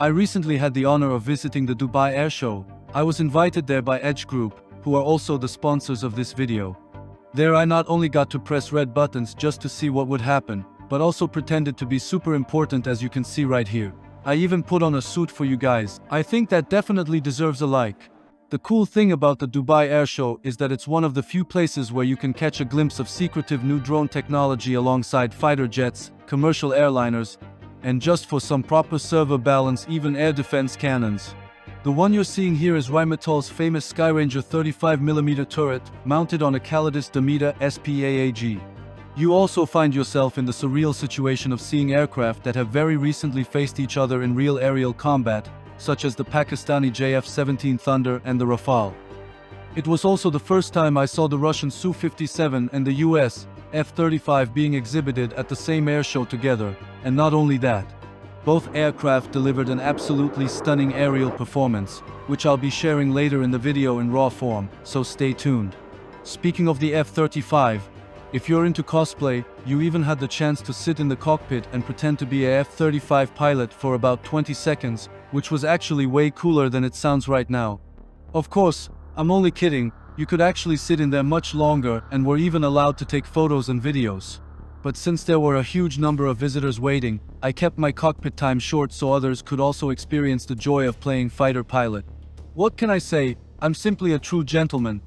I recently had the honor of visiting the Dubai Airshow. I was invited there by Edge Group, who are also the sponsors of this video. There I not only got to press red buttons just to see what would happen, but also pretended to be super important, as you can see right here. I even put on a suit for you guys. I think that definitely deserves a like. The cool thing about the Dubai Airshow is that it's one of the few places where you can catch a glimpse of secretive new drone technology alongside fighter jets, commercial airliners, and just for some proper server balance, even air defense cannons. The one you're seeing here is Rheinmetall's famous Skyranger 35mm turret, mounted on a Calidus Demeter SPAAG. You also find yourself in the surreal situation of seeing aircraft that have very recently faced each other in real aerial combat, such as the Pakistani JF-17 Thunder and the Rafale. It was also the first time I saw the Russian Su-57 and the US F35 being exhibited at the same airshow together, and not only that. Both aircraft delivered an absolutely stunning aerial performance, which I'll be sharing later in the video in raw form, so stay tuned. Speaking of the F35, if you're into cosplay, you even had the chance to sit in the cockpit and pretend to be a F35 pilot for about 20 seconds, which was actually way cooler than it sounds right now. Of course, I'm only kidding. You could actually sit in there much longer and were even allowed to take photos and videos. But since there were a huge number of visitors waiting, I kept my cockpit time short so others could also experience the joy of playing fighter pilot. What can I say? I'm simply a true gentleman.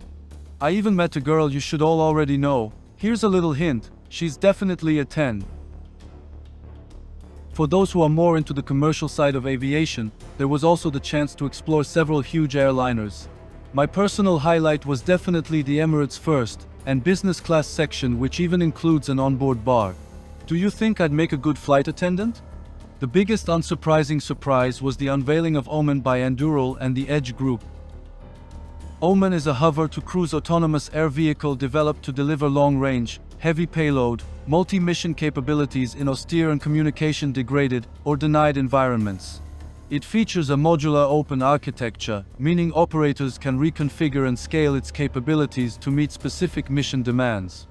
I even met a girl you should all already know. Here's a little hint, she's definitely a 10. For those who are more into the commercial side of aviation, there was also the chance to explore several huge airliners. My personal highlight was definitely the Emirates First and business class section, which even includes an onboard bar. Do you think I'd make a good flight attendant? The biggest unsurprising surprise was the unveiling of Omen by Anduril and the Edge Group. Omen is a hover-to-cruise autonomous air vehicle developed to deliver long-range, heavy payload, multi-mission capabilities in austere and communication-degraded or denied environments. It features a modular open architecture, meaning operators can reconfigure and scale its capabilities to meet specific mission demands.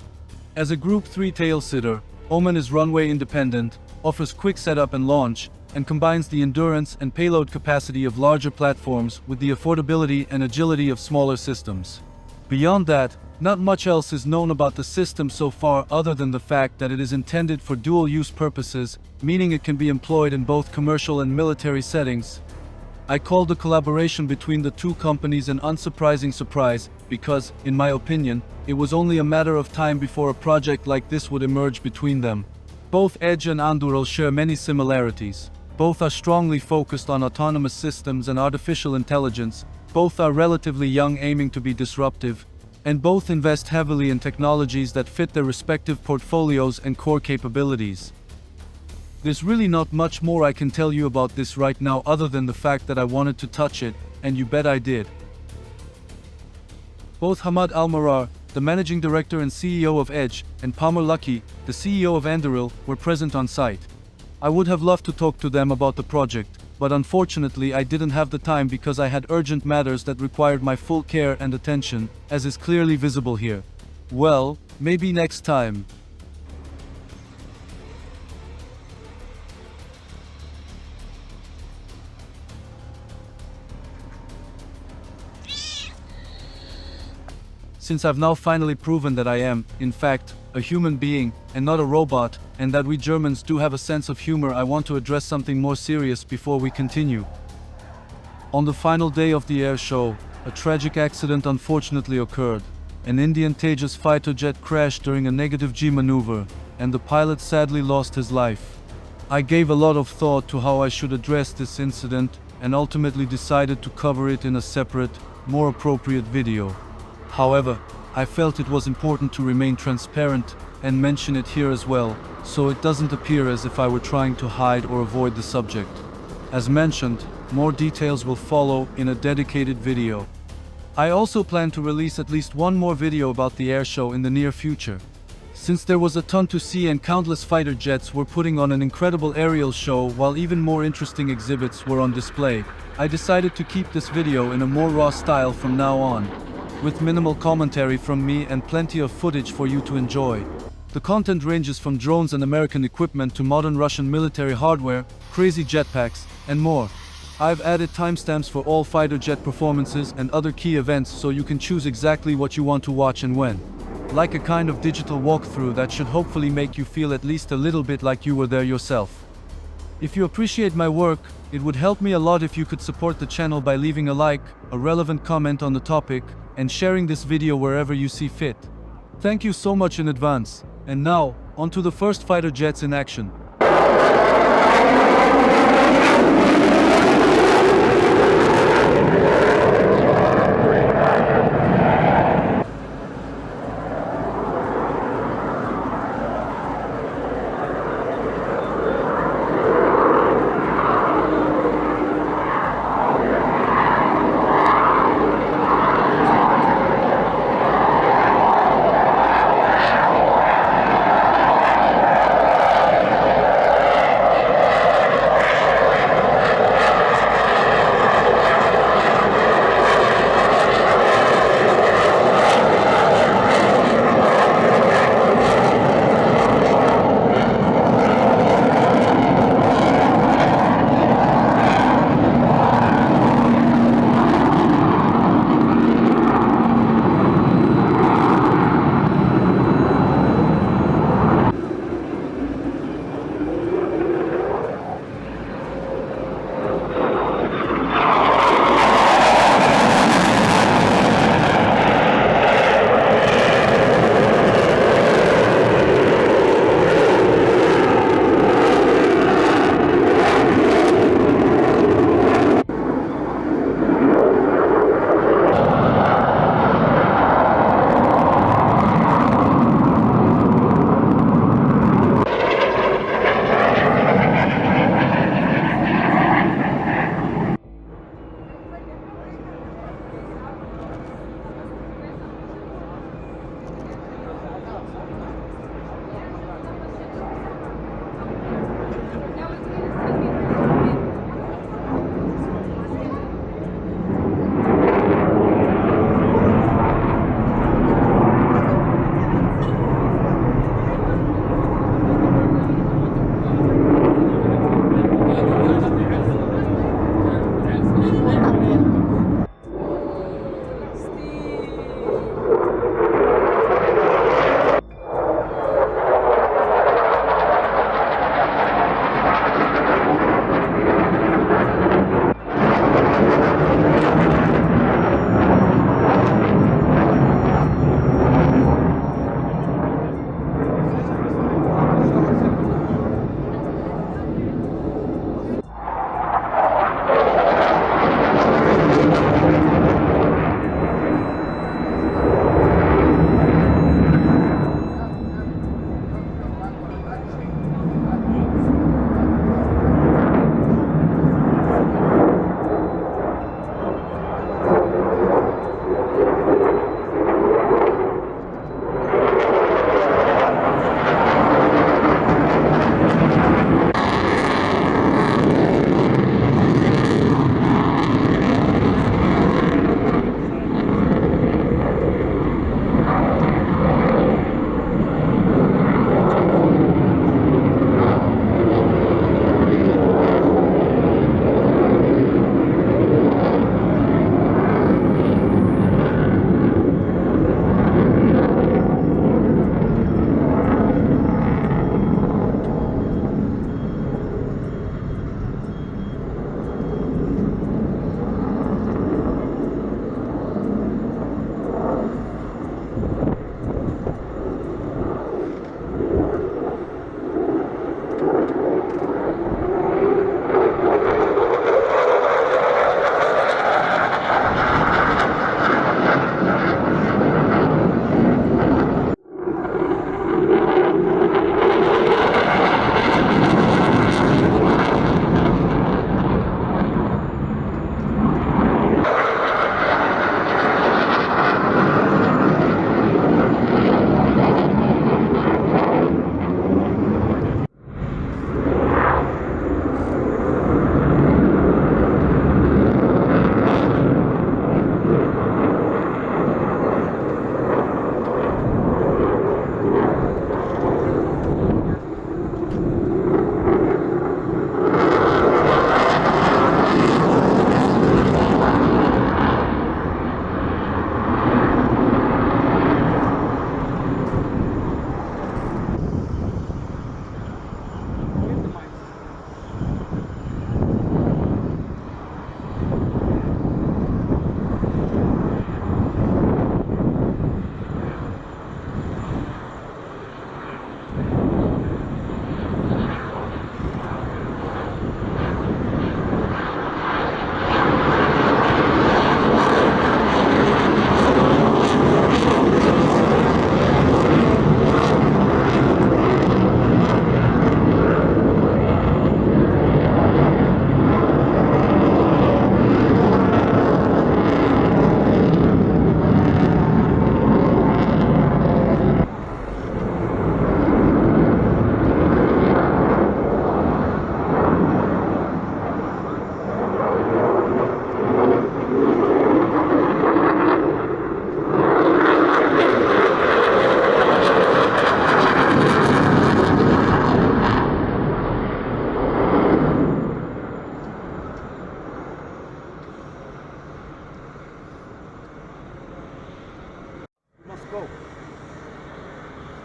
As a Group 3 tail-sitter, Omen is runway independent, offers quick setup and launch, and combines the endurance and payload capacity of larger platforms with the affordability and agility of smaller systems. Beyond that, not much else is known about the system so far other than the fact that it is intended for dual-use purposes, meaning it can be employed in both commercial and military settings. I called the collaboration between the two companies an unsurprising surprise because, in my opinion, it was only a matter of time before a project like this would emerge between them. Both Edge and Anduril share many similarities. Both are strongly focused on autonomous systems and artificial intelligence. Both are relatively young, aiming to be disruptive, and both invest heavily in technologies that fit their respective portfolios and core capabilities. There's really not much more I can tell you about this right now other than the fact that I wanted to touch it, and you bet I did. Both Hamad Al-Marar, the managing director and CEO of Edge, and Palmer Luckey, the CEO of Anduril, were present on site. I would have loved to talk to them about the project, but unfortunately I didn't have the time because I had urgent matters that required my full care and attention, as is clearly visible here. Well, maybe next time. Since I've now finally proven that I am, in fact, a human being, and not a robot, and that we Germans do have a sense of humor, I want to address something more serious before we continue. On the final day of the air show, a tragic accident unfortunately occurred. An Indian Tejas fighter jet crashed during a negative G maneuver, and the pilot sadly lost his life. I gave a lot of thought to how I should address this incident, and ultimately decided to cover it in a separate, more appropriate video. However, I felt it was important to remain transparent and mention it here as well, so it doesn't appear as if I were trying to hide or avoid the subject. As mentioned, more details will follow in a dedicated video. I also plan to release at least one more video about the airshow in the near future. Since there was a ton to see and countless fighter jets were putting on an incredible aerial show while even more interesting exhibits were on display, I decided to keep this video in a more raw style from now on, with minimal commentary from me and plenty of footage for you to enjoy. The content ranges from drones and American equipment to modern Russian military hardware, crazy jetpacks, and more. I've added timestamps for all fighter jet performances and other key events so you can choose exactly what you want to watch and when. Like a kind of digital walkthrough that should hopefully make you feel at least a little bit like you were there yourself. If you appreciate my work, it would help me a lot if you could support the channel by leaving a like, a relevant comment on the topic, and sharing this video wherever you see fit. Thank you so much in advance. And now, on to the first fighter jets in action.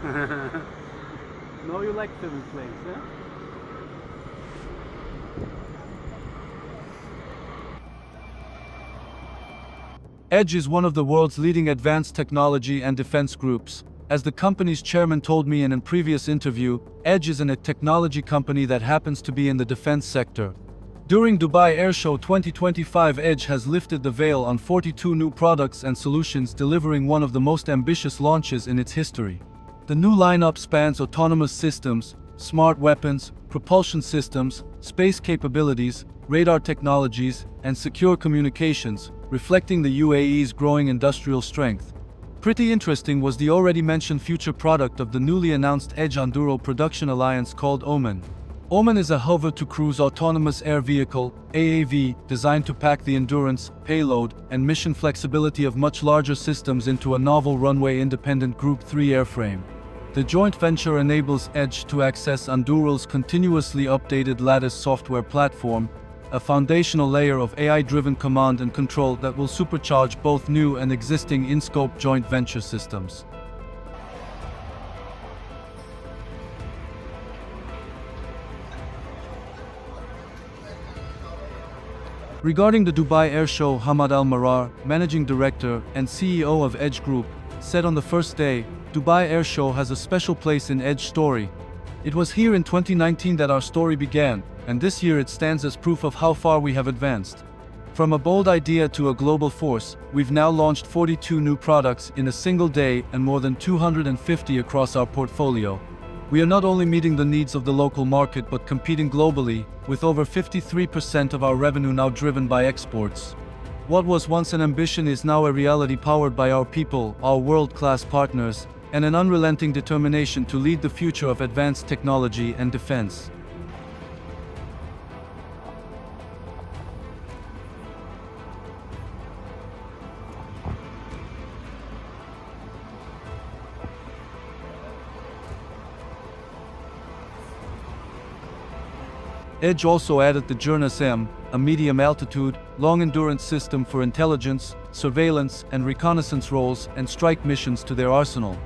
No, you like film planes, yeah? Edge is one of the world's leading advanced technology and defense groups. As the company's chairman told me in a previous interview, Edge is a technology company that happens to be in the defense sector. During Dubai Airshow 2025, Edge has lifted the veil on 42 new products and solutions, delivering one of the most ambitious launches in its history. The new lineup spans autonomous systems, smart weapons, propulsion systems, space capabilities, radar technologies, and secure communications, reflecting the UAE's growing industrial strength. Pretty interesting was the already mentioned future product of the newly announced Edge Anduril production alliance called Omen. Omen is a hover-to-cruise autonomous air vehicle, AAV, designed to pack the endurance, payload, and mission flexibility of much larger systems into a novel runway-independent Group 3 airframe. The joint venture enables Edge to access Anduril's continuously updated Lattice software platform, a foundational layer of AI-driven command and control that will supercharge both new and existing in-scope joint venture systems. Regarding the Dubai Airshow, Hamad Al-Marar, Managing Director and CEO of Edge Group, said on the first day, Dubai Airshow has a special place in Edge story. It was here in 2019 that our story began, and this year it stands as proof of how far we have advanced. From a bold idea to a global force, we've now launched 42 new products in a single day and more than 250 across our portfolio. We are not only meeting the needs of the local market but competing globally, with over 53% of our revenue now driven by exports. What was once an ambition is now a reality, powered by our people, our world-class partners, and an unrelenting determination to lead the future of advanced technology and defense. Edge also added the Journas M, a medium-altitude, long-endurance system for intelligence, surveillance, and reconnaissance roles and strike missions to their arsenal.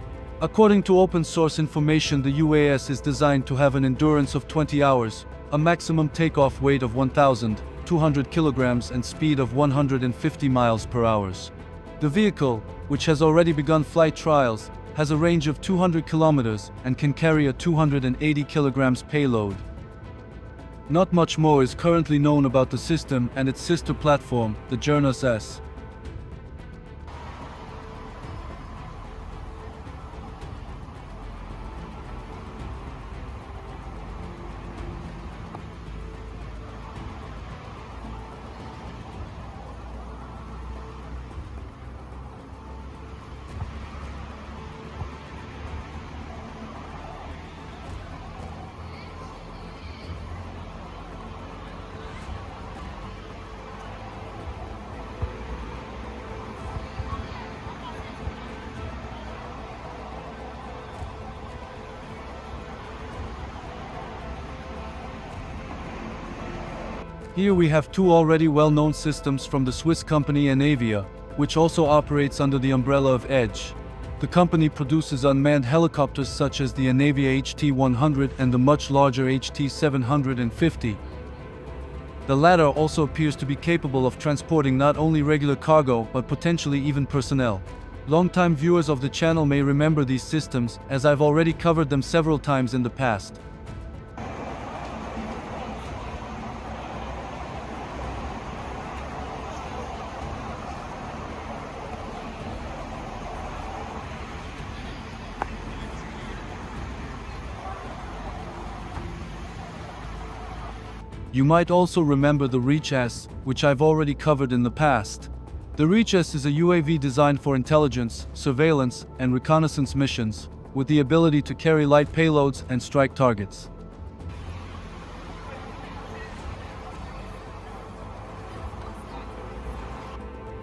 According to open-source information, the UAS is designed to have an endurance of 20 hours, a maximum takeoff weight of 1,200 kilograms and speed of 150 miles per hour. The vehicle, which has already begun flight trials, has a range of 200 kilometers and can carry a 280 kilograms payload. Not much more is currently known about the system and its sister platform, the Journas S. Here we have two already well-known systems from the Swiss company Avia, which also operates under the umbrella of Edge. The company produces unmanned helicopters such as the Avia HT-100 and the much larger HT-750. The latter also appears to be capable of transporting not only regular cargo but potentially even personnel. Longtime viewers of the channel may remember these systems, as I've already covered them several times in the past. You might also remember the Reach S, which I've already covered in the past. The Reach S is a UAV designed for intelligence, surveillance, and reconnaissance missions, with the ability to carry light payloads and strike targets.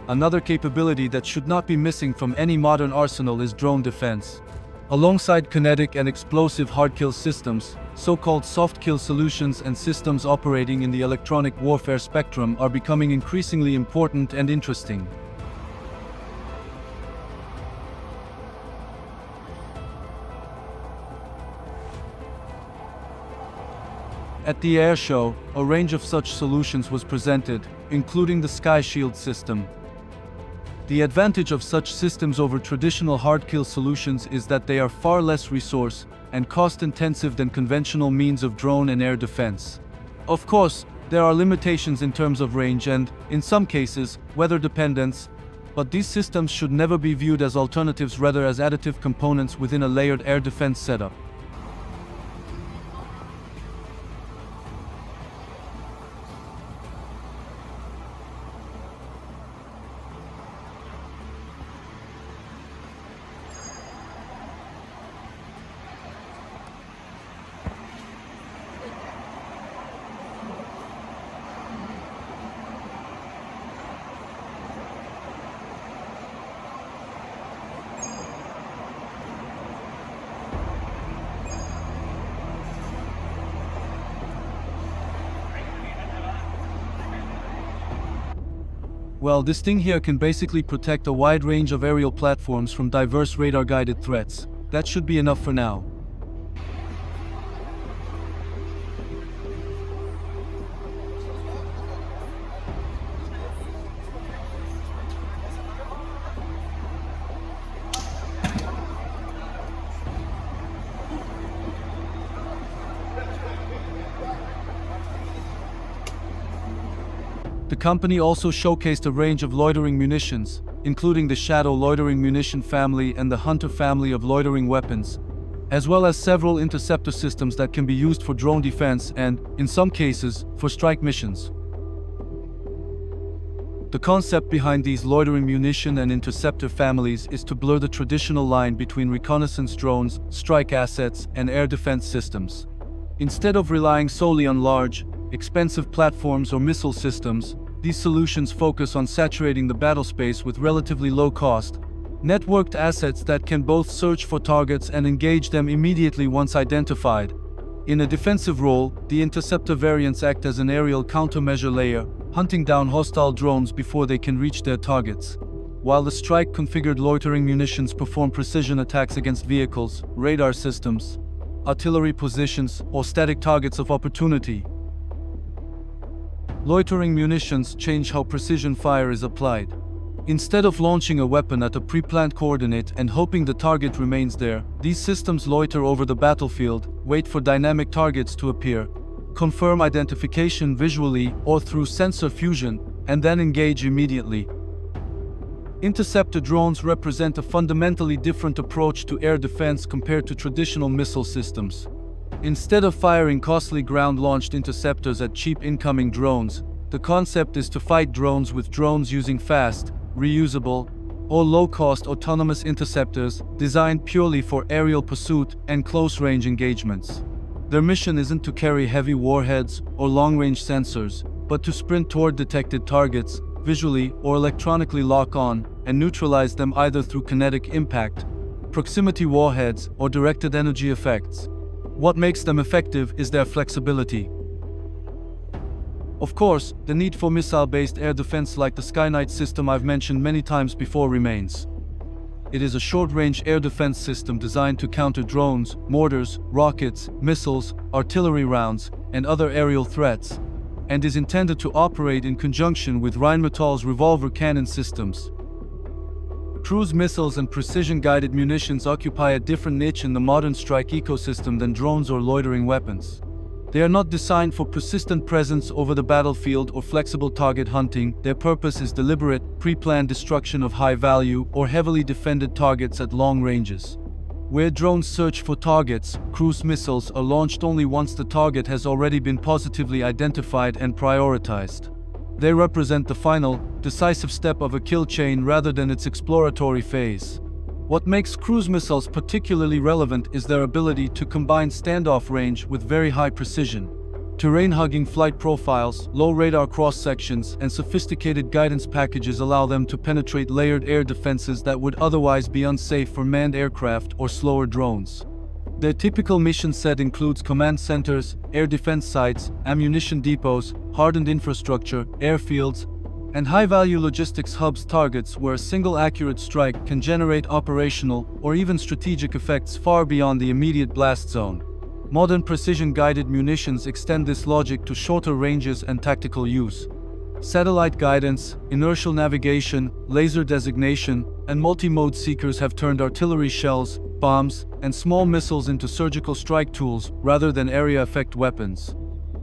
Another capability that should not be missing from any modern arsenal is drone defense. Alongside kinetic and explosive hard-kill systems, so-called soft-kill solutions and systems operating in the electronic warfare spectrum are becoming increasingly important and interesting. At the airshow, a range of such solutions was presented, including the Sky Shield system. The advantage of such systems over traditional hard-kill solutions is that they are far less resource and cost-intensive than conventional means of drone and air defense. Of course, there are limitations in terms of range and, in some cases, weather dependence, but these systems should never be viewed as alternatives, rather as additive components within a layered air defense setup. Well, this thing here can basically protect a wide range of aerial platforms from diverse radar-guided threats. That should be enough for now. The company also showcased a range of loitering munitions, including the Shadow loitering munition family and the Hunter family of loitering weapons, as well as several interceptor systems that can be used for drone defense and, in some cases, for strike missions. The concept behind these loitering munition and interceptor families is to blur the traditional line between reconnaissance drones, strike assets, and air defense systems. Instead of relying solely on large, expensive platforms or missile systems, these solutions focus on saturating the battlespace with relatively low-cost, networked assets that can both search for targets and engage them immediately once identified. In a defensive role, the interceptor variants act as an aerial countermeasure layer, hunting down hostile drones before they can reach their targets, while the strike-configured loitering munitions perform precision attacks against vehicles, radar systems, artillery positions, or static targets of opportunity. Loitering munitions change how precision fire is applied. Instead of launching a weapon at a pre-planned coordinate and hoping the target remains there, these systems loiter over the battlefield, wait for dynamic targets to appear, confirm identification visually or through sensor fusion, and then engage immediately. Interceptor drones represent a fundamentally different approach to air defense compared to traditional missile systems. Instead of firing costly ground-launched interceptors at cheap incoming drones, the concept is to fight drones with drones using fast, reusable, or low-cost autonomous interceptors designed purely for aerial pursuit and close-range engagements. Their mission isn't to carry heavy warheads or long-range sensors, but to sprint toward detected targets, visually or electronically lock on, and neutralize them either through kinetic impact, proximity warheads, or directed energy effects. What makes them effective is their flexibility. Of course, the need for missile-based air defense like the Skyknight system I've mentioned many times before remains. It is a short-range air defense system designed to counter drones, mortars, rockets, missiles, artillery rounds, and other aerial threats, and is intended to operate in conjunction with Rheinmetall's revolver cannon systems. Cruise missiles and precision-guided munitions occupy a different niche in the modern strike ecosystem than drones or loitering weapons. They are not designed for persistent presence over the battlefield or flexible target hunting. Their purpose is deliberate, pre-planned destruction of high-value or heavily defended targets at long ranges. Where drones search for targets, cruise missiles are launched only once the target has already been positively identified and prioritized. They represent the final, decisive step of a kill chain rather than its exploratory phase. What makes cruise missiles particularly relevant is their ability to combine standoff range with very high precision. Terrain-hugging flight profiles, low radar cross-sections, and sophisticated guidance packages allow them to penetrate layered air defenses that would otherwise be unsafe for manned aircraft or slower drones. Their typical mission set includes command centers, air defense sites, ammunition depots, hardened infrastructure, airfields, and high-value logistics hubs, targets where a single accurate strike can generate operational or even strategic effects far beyond the immediate blast zone. Modern precision-guided munitions extend this logic to shorter ranges and tactical use. Satellite guidance, inertial navigation, laser designation, and multi-mode seekers have turned artillery shells, bombs, and small missiles into surgical strike tools rather than area effect weapons.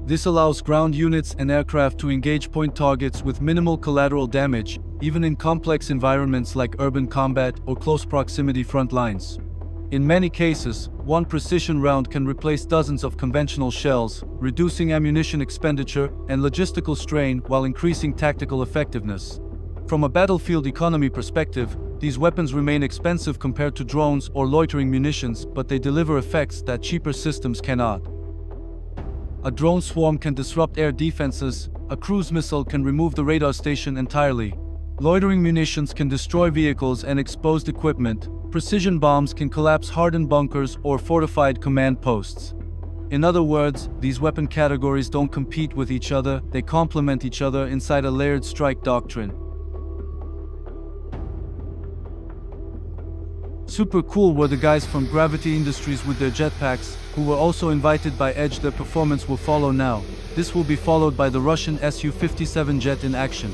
This allows ground units and aircraft to engage point targets with minimal collateral damage, even in complex environments like urban combat or close proximity front lines. In many cases, one precision round can replace dozens of conventional shells, reducing ammunition expenditure and logistical strain while increasing tactical effectiveness. From a battlefield economy perspective, these weapons remain expensive compared to drones or loitering munitions, but they deliver effects that cheaper systems cannot. A drone swarm can disrupt air defenses, a cruise missile can remove the radar station entirely. Loitering munitions can destroy vehicles and exposed equipment. Precision bombs can collapse hardened bunkers or fortified command posts. In other words, these weapon categories don't compete with each other, they complement each other inside a layered strike doctrine. Super cool were the guys from Gravity Industries with their jetpacks, who were also invited by Edge. Their performance will follow now. This will be followed by the Russian Su-57 jet in action.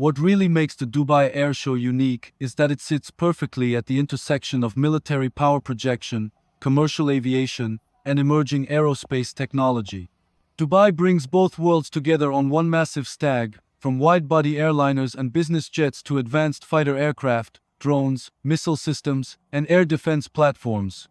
What really makes the Dubai Airshow unique is that it sits perfectly at the intersection of military power projection, commercial aviation, and emerging aerospace technology. Dubai brings both worlds together on one massive stag, from wide-body airliners and business jets to advanced fighter aircraft, drones, missile systems, and air defense platforms.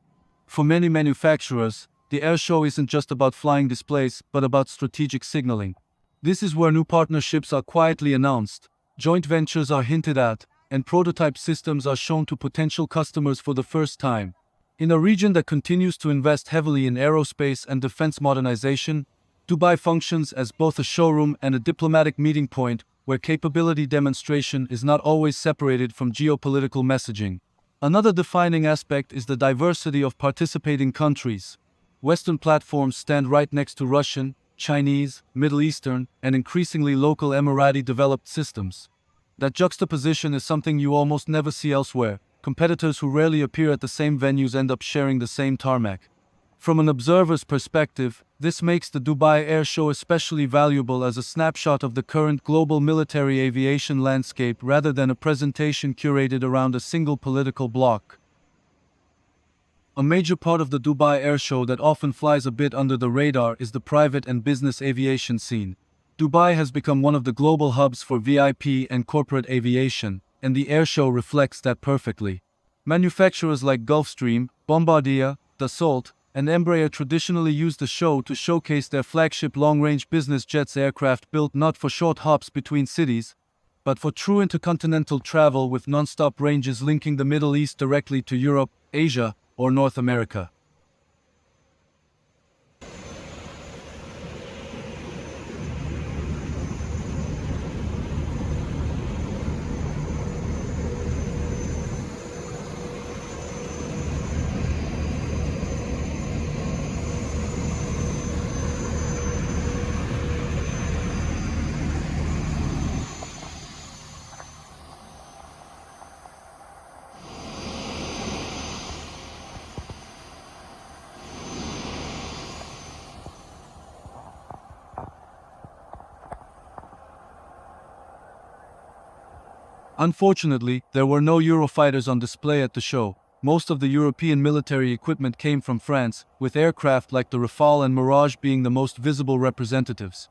For many manufacturers, the airshow isn't just about flying displays, but about strategic signaling. This is where new partnerships are quietly announced, joint ventures are hinted at, and prototype systems are shown to potential customers for the first time. In a region that continues to invest heavily in aerospace and defense modernization, Dubai functions as both a showroom and a diplomatic meeting point where capability demonstration is not always separated from geopolitical messaging. Another defining aspect is the diversity of participating countries. Western platforms stand right next to Russian, Chinese, Middle Eastern, and increasingly local Emirati-developed systems. That juxtaposition is something you almost never see elsewhere. Competitors who rarely appear at the same venues end up sharing the same tarmac. From an observer's perspective, this makes the Dubai Airshow especially valuable as a snapshot of the current global military aviation landscape rather than a presentation curated around a single political bloc. A major part of the Dubai Airshow that often flies a bit under the radar is the private and business aviation scene. Dubai has become one of the global hubs for VIP and corporate aviation, and the airshow reflects that perfectly. Manufacturers like Gulfstream, Bombardier, Dassault, and Embraer traditionally use the show to showcase their flagship long-range business jets, aircraft built not for short hops between cities, but for true intercontinental travel with non-stop ranges linking the Middle East directly to Europe, Asia, or North America. Unfortunately, there were no Eurofighters on display at the show. Most of the European military equipment came from France, with aircraft like the Rafale and Mirage being the most visible representatives.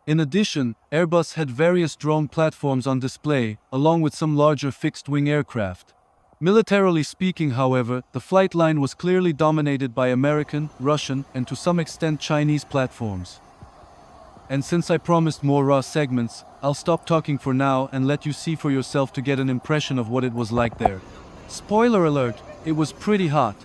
In addition, Airbus had various drone platforms on display, along with some larger fixed-wing aircraft. Militarily speaking, however, the flight line was clearly dominated by American, Russian, and to some extent Chinese platforms. And since I promised more raw segments, I'll stop talking for now and let you see for yourself to get an impression of what it was like there. Spoiler alert, it was pretty hot.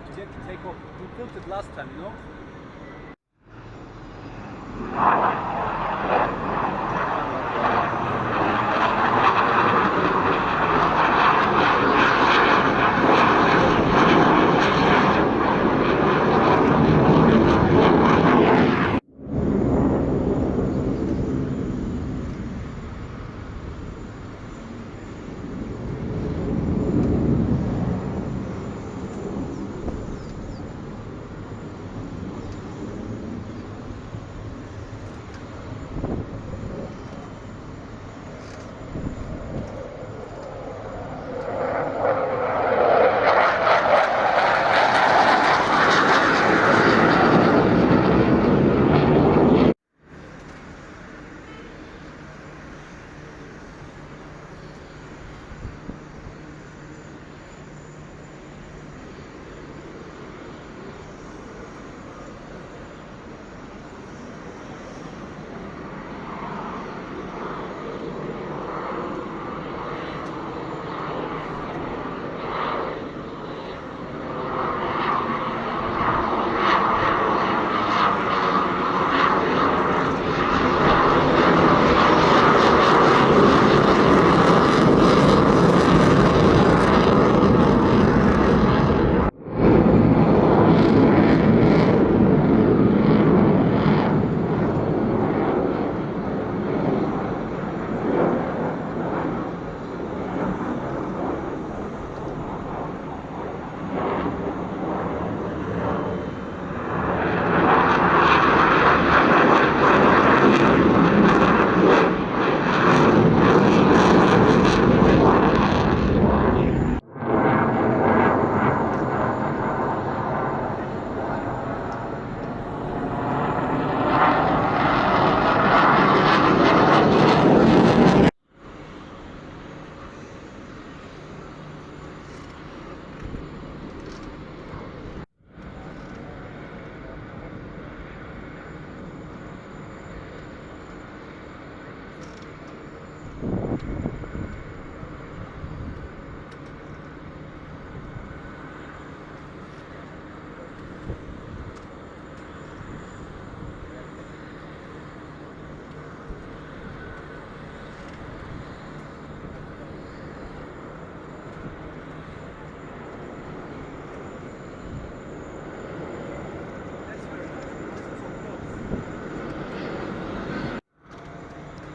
try to get to take off. We tilted last time, you know?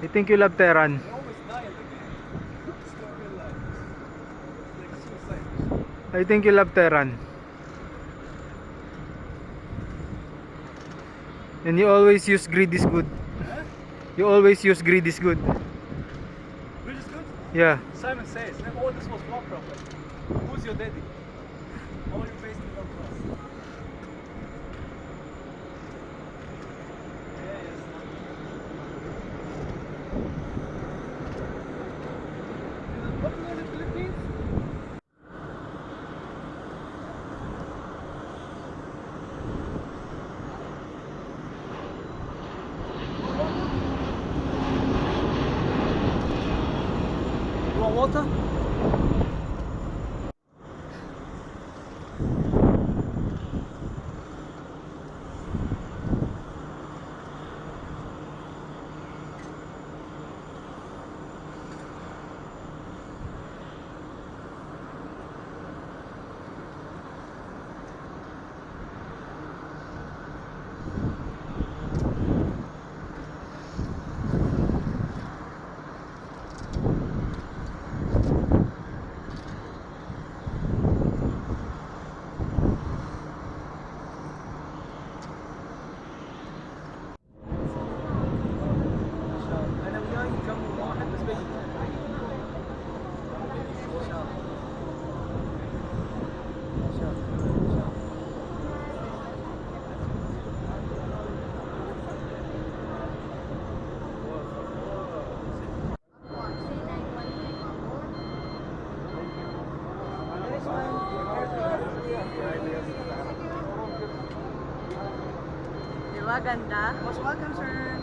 I think you love Tehran. They always die at the end. It's not real life. It's like suicide. I think you love Tehran. And you always use greed is good. Huh? You always use greed is good. Which is good? Yeah. Simon says, oh, this was war prophet. Who's your daddy? How are you based in your class? Yeah, yes. Is it popular in the Philippines? You want water? أنا وياي كم واحد بس بيجي إن شاء الله إن شاء الله Diba ganda? Most welcome, sir.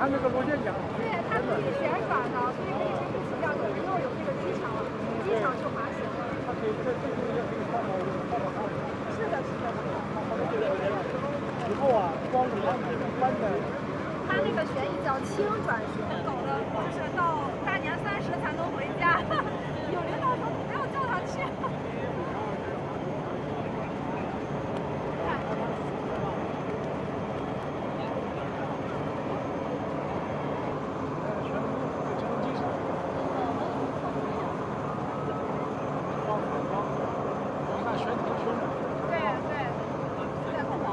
它那个螺旋桨，对，它可以旋转的，所以可以身体起降，有时候有这个机场，机场去滑行。它可以这也可以放到它。是的，是的。以后啊，光你要买搬的。它那个旋翼叫轻转旋，走的就是到大年30才能回家。有领导说不要叫他去。对对，对，很薄。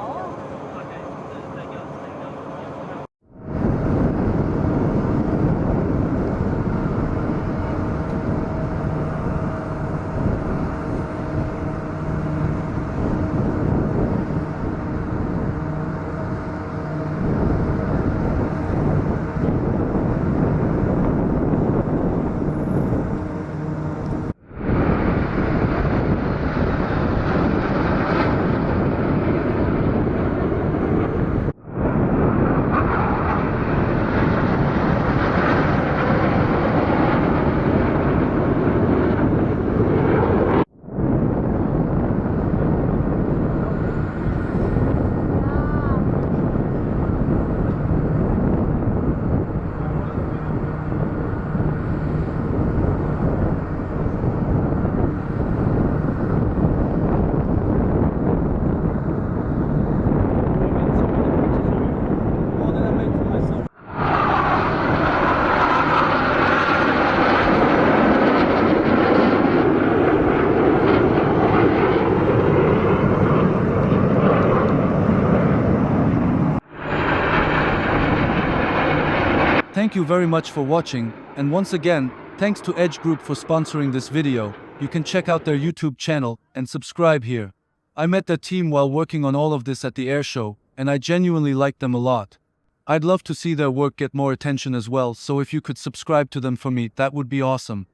Thank you very much for watching, and once again, thanks to Edge Group for sponsoring this video. You can check out their YouTube channel and subscribe here. I met their team while working on all of this at the air show, and I genuinely liked them a lot. I'd love to see their work get more attention as well, so if you could subscribe to them for me, that would be awesome.